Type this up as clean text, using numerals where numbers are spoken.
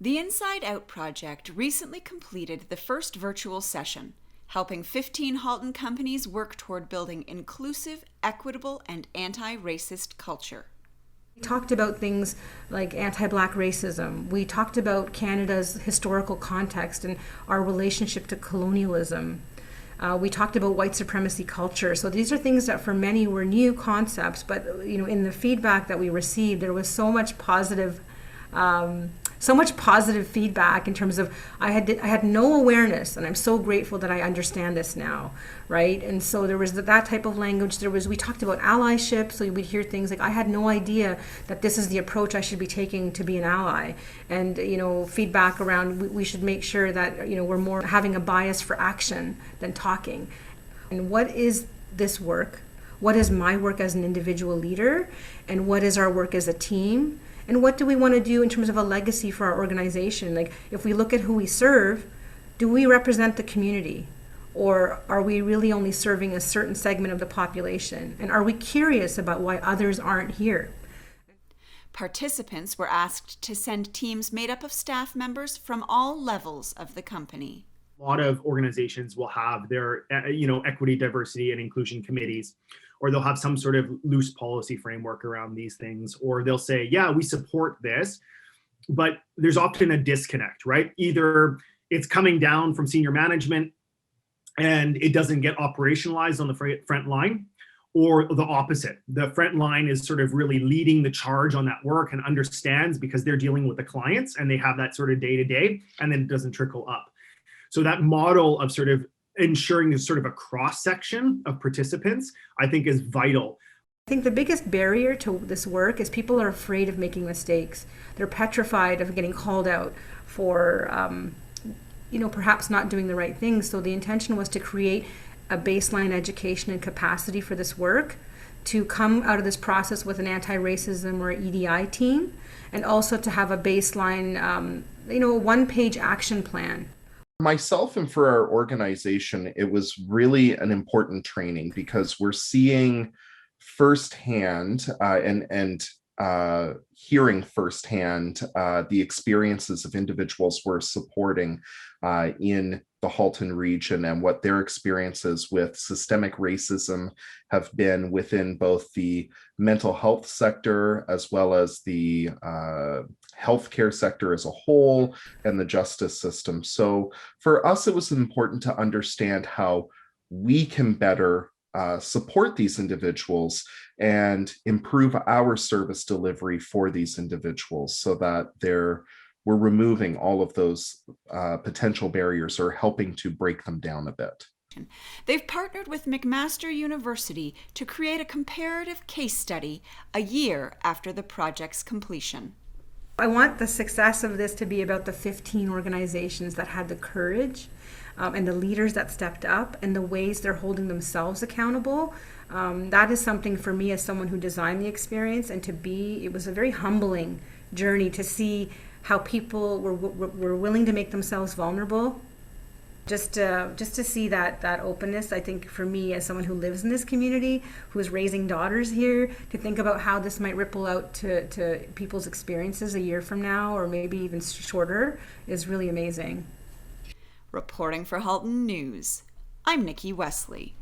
The Inside Out project recently completed the first virtual session, helping 15 Halton companies work toward building inclusive, equitable, and anti-racist culture. We talked about things like anti-Black racism. We talked about Canada's historical context and our relationship to colonialism. We talked about white supremacy culture. So these are things that for many were new concepts, but in the feedback that we received, there was so much positive feedback in terms of I had no awareness, and I'm so grateful that I understand this now, right? And so there was that type of language. We talked about allyship, so we'd hear things like, I had no idea that this is the approach I should be taking to be an ally, and feedback around we should make sure that we're more having a bias for action than talking. And what is this work? What is my work as an individual leader, and what is our work as a team? And what do we want to do in terms of a legacy for our organization? Like, if we look at who we serve, do we represent the community? Or are we really only serving a certain segment of the population? And are we curious about why others aren't here? Participants were asked to send teams made up of staff members from all levels of the company. A lot of organizations will have their, equity, diversity, and inclusion committees, or they'll have some sort of loose policy framework around these things, or they'll say, yeah, we support this, but there's often a disconnect, right? Either it's coming down from senior management and it doesn't get operationalized on the front line, or the opposite. The front line is sort of really leading the charge on that work and understands because they're dealing with the clients and they have that sort of day-to-day, and then it doesn't trickle up. So that model of sort of ensuring there's sort of a cross-section of participants, I think, is vital. I think the biggest barrier to this work is people are afraid of making mistakes. They're petrified of getting called out for, perhaps not doing the right thing. So the intention was to create a baseline education and capacity for this work, to come out of this process with an anti-racism or EDI team, and also to have a baseline, one-page action plan. Myself and for our organization, it was really an important training because we're seeing firsthand and hearing firsthand the experiences of individuals we're supporting in the Halton region and what their experiences with systemic racism have been within both the mental health sector as well as the healthcare sector as a whole and the justice system. So for us, it was important to understand how we can better support these individuals and improve our service delivery for these individuals so that we're removing all of those potential barriers or helping to break them down a bit. They've partnered with McMaster University to create a comparative case study a year after the project's completion. I want the success of this to be about the 15 organizations that had the courage and the leaders that stepped up and the ways they're holding themselves accountable. That is something for me as someone who designed the experience, and it was a very humbling journey to see how people were willing to make themselves vulnerable. Just to see that openness, I think for me as someone who lives in this community, who is raising daughters here, to think about how this might ripple out to people's experiences a year from now, or maybe even shorter, is really amazing. Reporting for Halton News, I'm Nikki Wesley.